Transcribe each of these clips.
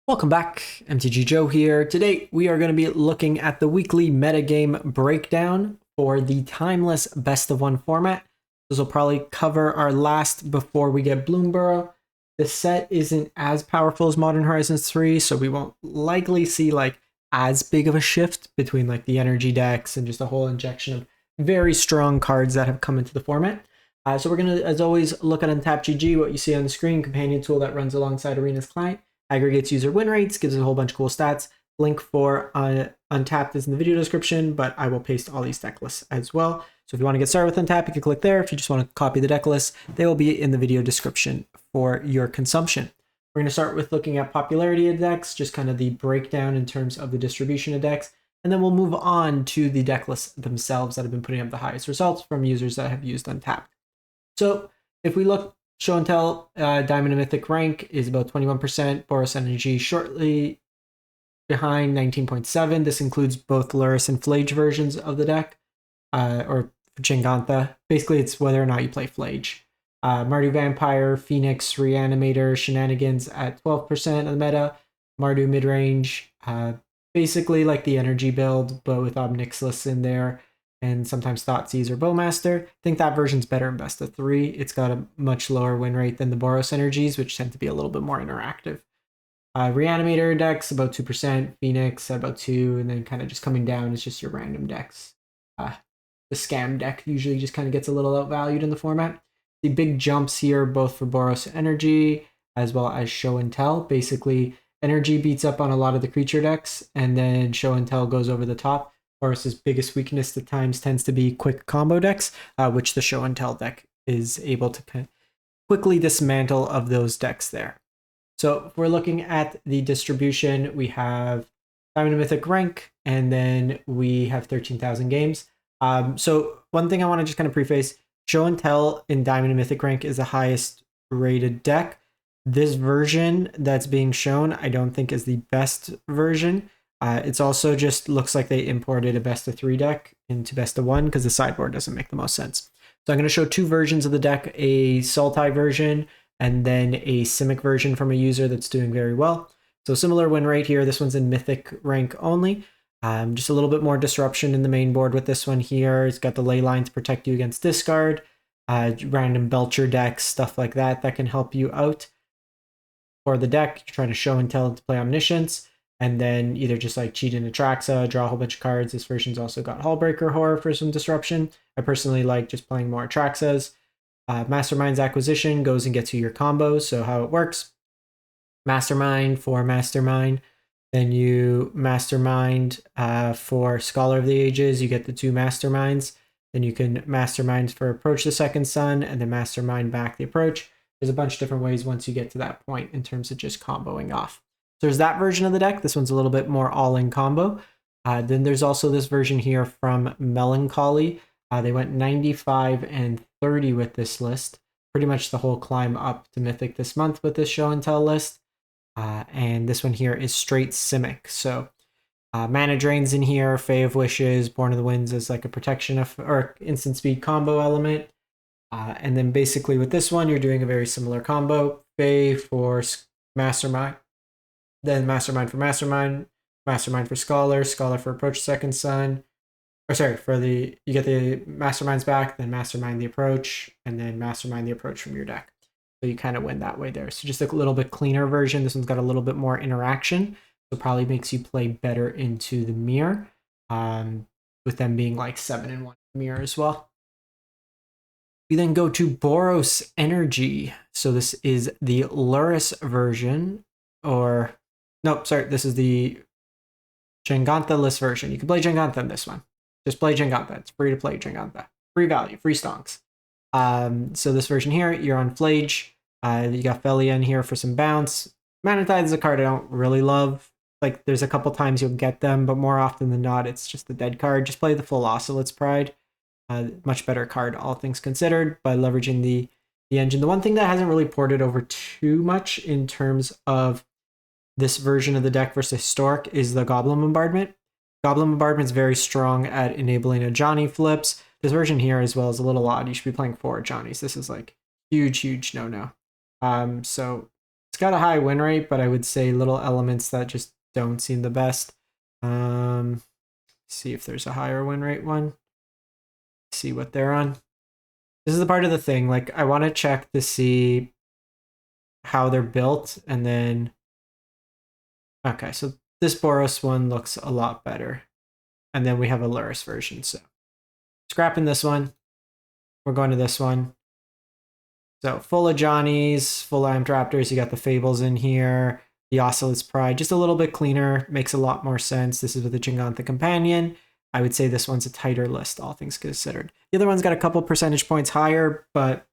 Welcome back, MTG Joe here. Today we are going to be looking at the weekly metagame breakdown for the timeless best of one format. This will probably cover our last before we get Bloomborough. The set isn't as powerful as Modern Horizons 3, so we won't likely see like as big of a shift between like the energy decks and just a whole injection of very strong cards that have come into the format. So we're going to, as always, look at Untapped GG, what you see on the screen, companion tool that runs alongside Arena's client. Aggregates user win rates, gives us a whole bunch of cool stats. Link for Untapped is in the video description, but I will paste all these deck lists as well. So if you want to get started with Untapped, you can click there. If you just want to copy the deck list, they will be in the video description for your consumption. We're going to start with looking at popularity of decks, just kind of the breakdown in terms of the distribution of decks, and then we'll move on to the deck lists themselves that have been putting up the highest results from users that have used Untapped. So if we look, Show and Tell, Diamond and Mythic rank is about 21%. Boros Energy shortly behind, 19.7. This includes both Lurrus and Flage versions of the deck, or Jegantha. Basically, it's whether or not you play Flage. Mardu Vampire, Phoenix, Reanimator, Shenanigans at 12% of the meta. Mardu midrange, basically like the energy build, but with Obnixilus in there. And sometimes Thoughtseize or Bowmaster. I think that version's better in best of 3. It's got a much lower win rate than the Boros energies, which tend to be a little bit more interactive. Reanimator decks, about 2%. Phoenix, about 2%. And then kind of just coming down is just your random decks. The Scam deck usually just kind of gets a little outvalued in the format. The big jumps here, both for Boros Energy, as well as Show and Tell. Basically, Energy beats up on a lot of the creature decks, and then Show and Tell goes over the top. Boros's biggest weakness at times tends to be quick combo decks, which the Show and Tell deck is able to kind of quickly dismantle of those decks there. So if we're looking at the distribution, we have Diamond and Mythic rank, and then we have 13,000 games. So one thing I want to just kind of preface, Show and Tell in Diamond and Mythic rank is the highest rated deck. This version that's being shown, I don't think is the best version. It's also just looks like they imported a best of 3 deck into best of 1 because the sideboard doesn't make the most sense. So I'm going to show 2 versions of the deck, a Sultai version and then a Simic version from a user that's doing very well. So similar win rate here. This one's in Mythic rank only. Just a little bit more disruption in the main board with this one here. It's got the ley line to protect you against discard, random Belcher decks, stuff like that that can help you out. For the deck, you're trying to Show and Tell to play Omniscience. And then either just like cheat in Atraxa, draw a whole bunch of cards. This version's also got Hullbreaker Horror for some disruption. I personally like just playing more Atraxas. Mastermind's Acquisition goes and gets you your combos. So how it works, Mastermind for Mastermind. Then you Mastermind for Scholar of the Ages. You get the 2 Masterminds. Then you can Mastermind for Approach the Second Sun and then Mastermind back the Approach. There's a bunch of different ways once you get to that point in terms of just comboing off. So there's that version of the deck. This one's a little bit more all-in combo. Then there's also this version here from Melancholy. They went 95 and 30 with this list. Pretty much the whole climb up to Mythic this month with this Show and Tell list. And this one here is straight Simic. So Mana Drain's in here, Fae of Wishes, Born of the Winds as like a protection of, or instant speed combo element. And then basically with this one, you're doing a very similar combo. Fae for Mastermind. Then Mastermind for Mastermind, Mastermind for Scholar, Scholar for Approach Second Sun. Or sorry, you get the Masterminds back, then Mastermind the Approach, and then Mastermind the Approach from your deck. So you kind of win that way there. So just a little bit cleaner version. This one's got a little bit more interaction. So probably makes you play better into the mirror. With them being like 7-1 mirror as well. We then go to Boros Energy. So this is the Lurrus version, or nope, sorry, this is the Jegantha list version. You can play Jegantha in this one. Just play Jegantha. It's free to play Jegantha. Free value, free stonks. So this version here, you're on Flage. You got Felia in here for some bounce. Mana Tithe is a card I don't really love. Like, there's a couple times you'll get them, but more often than not, it's just the dead card. Just play the full Oscillate's Pride. Much better card, all things considered, by leveraging the engine. The one thing that hasn't really ported over too much in terms of this version of the deck versus historic is the Goblin Bombardment. Goblin Bombardment is very strong at enabling a Johnny flips. This version here as well is a little odd. You should be playing 4 Johnnies. This is like huge no-no. So It's got a high win rate, but I would say little elements that just don't seem the best. See if there's a higher win rate one. See what they're on. This is the part of the thing. Like, I want to check to see how they're built, and then okay, so this Boros one looks a lot better. And then we have a Lurrus version, so scrapping this one. We're going to this one. So full of Johnnies, full of Raptors. You got the Fables in here, the Ocelot's Pride, just a little bit cleaner, makes a lot more sense. This is with the Jegantha Companion. I would say this one's a tighter list, all things considered. The other one's got a couple percentage points higher, but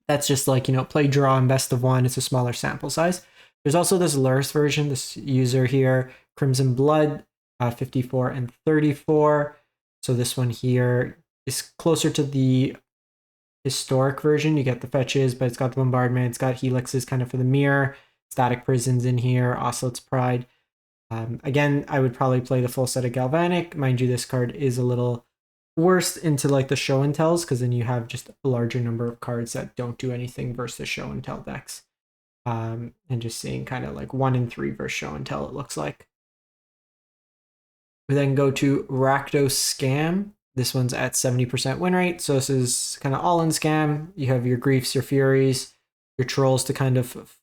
that's just like, you know, play draw and best of one. It's a smaller sample size. There's also this Lurrus version, this user here, Crimson Blood, 54 and 34. So this one here is closer to the historic version. You get the fetches, but it's got the bombardment. It's got helixes kind of for the mirror. Static prisons in here. Ocelot's Pride. Again, I would probably play the full set of Galvanic. Mind you, this card is a little worse into like the show and tells, because then you have just a larger number of cards that don't do anything versus the show and tell decks. And just seeing kind of like 1 and 3 versus show and tell, it looks like. We then go to Rakdos Scam. This one's at 70% win rate. So this is kind of all-in scam. You have your griefs, your furies, your trolls to kind of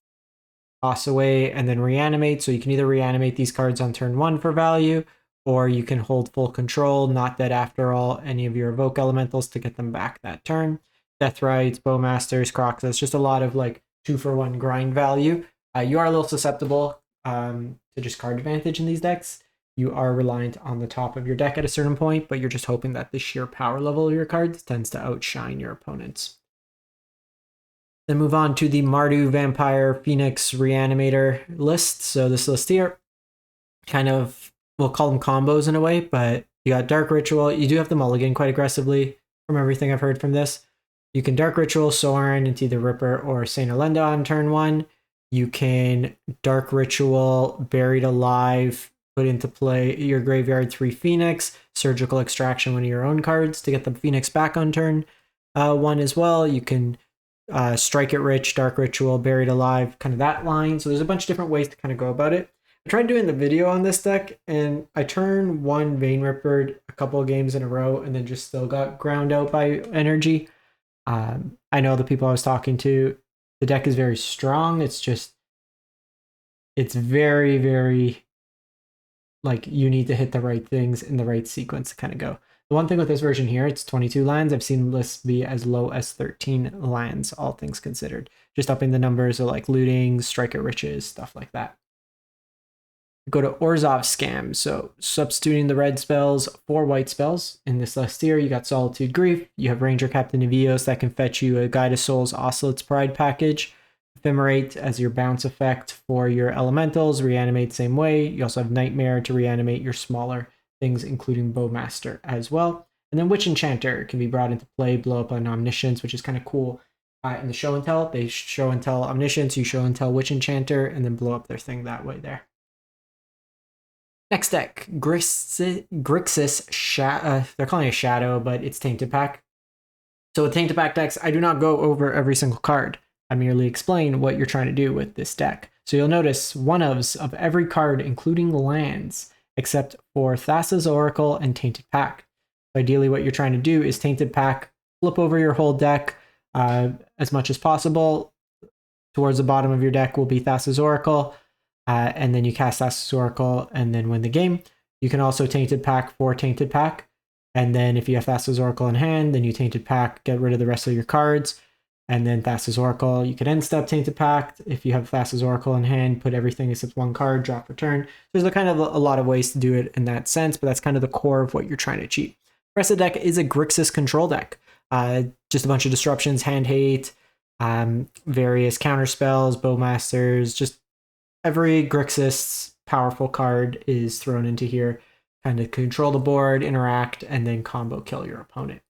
toss away and then reanimate. So you can either reanimate these cards on turn 1 for value, or you can hold full control, not dead after all, any of your evoke elementals to get them back that turn. Death Rites, Bowmasters, Crocs. Just a lot of like 2-for-1 grind value. You are a little susceptible to just card advantage in these decks. You are reliant on the top of your deck at a certain point, but you're just hoping that the sheer power level of your cards tends to outshine your opponents. Then move on to the Mardu, Vampire, Phoenix, Reanimator list. So this list here, kind of, we'll call them combos in a way, but you got Dark Ritual. You do have the mulligan quite aggressively from everything I've heard from this. You can Dark Ritual Sorin into either Ripper or Saint Elenda on turn 1. You can Dark Ritual Buried Alive, put into play your graveyard 3 Phoenix, Surgical Extraction, one of your own cards to get the Phoenix back on turn 1 as well. You can Strike It Rich, Dark Ritual, Buried Alive, kind of that line. So there's a bunch of different ways to kind of go about it. I tried doing the video on this deck, and I turned 1 Vein Ripper a couple of games in a row, and then just still got ground out by energy. I know the people I was talking to, the deck is very strong. It's just, it's very, very, like, you need to hit the right things in the right sequence to kind of go. The one thing with this version here, it's 22 lands. I've seen lists be as low as 13 lands, all things considered. Just upping the numbers of like looting, Strike It Riches, stuff like that. Go to Orzhov Scam. So substituting the red spells for white spells. In this list here, you got Solitude Grief. You have Ranger Captain of Eos that can fetch you a Guide of Souls Ocelot's Pride package. Ephemerate as your bounce effect for your elementals. Reanimate same way. You also have Nightmare to reanimate your smaller things, including Bowmaster as well. And then Witch Enchanter can be brought into play, blow up on Omniscience, which is kind of cool. In the show and tell, they show and tell Omniscience, you show and tell Witch Enchanter, and then blow up their thing that way there. Next deck, Grixis, they're calling it a Shadow, but it's Tainted Pact. So with Tainted Pact decks, I do not go over every single card. I merely explain what you're trying to do with this deck. So you'll notice one-ofs of every card, including lands, except for Thassa's Oracle and Tainted Pact. So ideally what you're trying to do is Tainted Pact, flip over your whole deck as much as possible. Towards the bottom of your deck will be Thassa's Oracle, and then you cast Thassa's Oracle and then win the game. You can also Tainted Pact for Tainted Pact, and then if you have Thassa's Oracle in hand, then you Tainted Pact, get rid of the rest of your cards, and then Thassa's Oracle. You can end step Tainted Pact. If you have Thassa's Oracle in hand, put everything except one card, drop return. There's a kind of a lot of ways to do it in that sense, but that's kind of the core of what you're trying to achieve. The rest of the deck is a Grixis control deck. Just a bunch of disruptions, hand hate, various counter spells, Bowmasters, just every Grixis powerful card is thrown into here. Kind of control the board, interact, and then combo kill your opponent.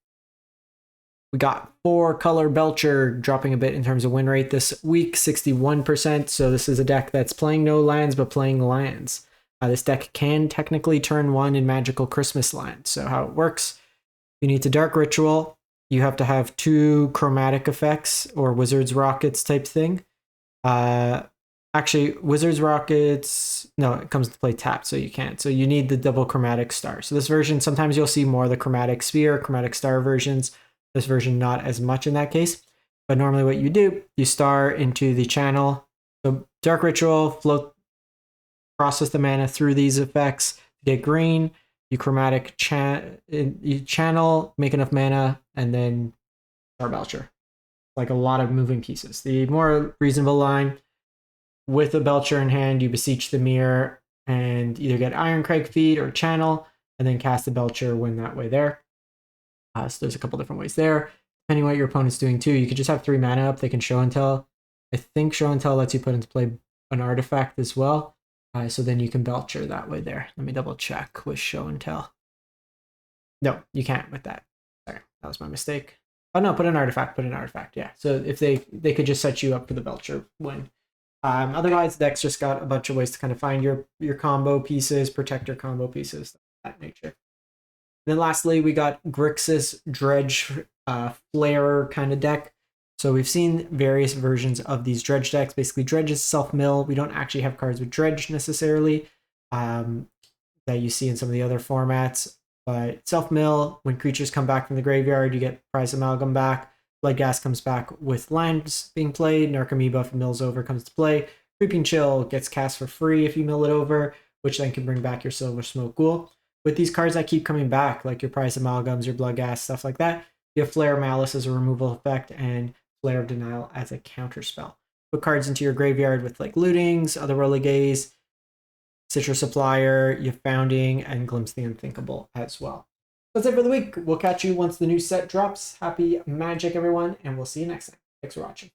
We got 4-color Belcher dropping a bit in terms of win rate this week, 61%. So this is a deck that's playing no lands, but playing lands. This deck can technically turn 1 in Magical Christmas land. So how it works, you need to Dark Ritual. You have to have 2 chromatic effects or Wizard's Rockets type thing. Actually, Wizards Rockets, no, it comes to play tapped, so you can't. So you need the double chromatic star. So this version, sometimes you'll see more of the chromatic sphere, chromatic star versions. This version, not as much in that case. But normally what you do, you star into the channel. So Dark Ritual, float, process the mana through these effects to get green. You chromatic you channel, make enough mana, and then star Belcher. Like a lot of moving pieces. The more reasonable line, with a Belcher in hand, you beseech the mirror and either get Ironcrag feed or channel, and then cast the Belcher, win that way there. So there's a couple different ways there. Depending on what your opponent's doing too, you could just have 3 mana up. They can show and tell. I think show and tell lets you put into play an artifact as well. So then you can Belcher that way there. Let me double check with show and tell. No, you can't with that. Sorry, that was my mistake. Oh no, put an artifact, yeah. So if they could just set you up for the Belcher win. Otherwise, the deck's just got a bunch of ways to kind of find your combo pieces, protect your combo pieces, that nature. And then lastly, we got Grixis Dredge Flare kind of deck. So we've seen various versions of these Dredge decks. Basically, Dredge is self-mill. We don't actually have cards with Dredge necessarily that you see in some of the other formats. But self-mill, when creatures come back from the graveyard, you get Prize Amalgam back. Bloodghast comes back with lands being played. Narcomoeba, if mills over, comes to play. Creeping Chill gets cast for free if you mill it over, which then can bring back your Silver Smoke Ghoul. With these cards that keep coming back, like your Prize Amalgams, your Bloodghast, stuff like that, you have Flare Malice as a removal effect and Flare of Denial as a counterspell. Put cards into your graveyard with like Lootings, Other Gaze, Citra Supplier, you have Founding, and Glimpse the Unthinkable as well. That's it for the week. We'll catch you once the new set drops. Happy Magic, everyone, and we'll see you next time. Thanks for watching.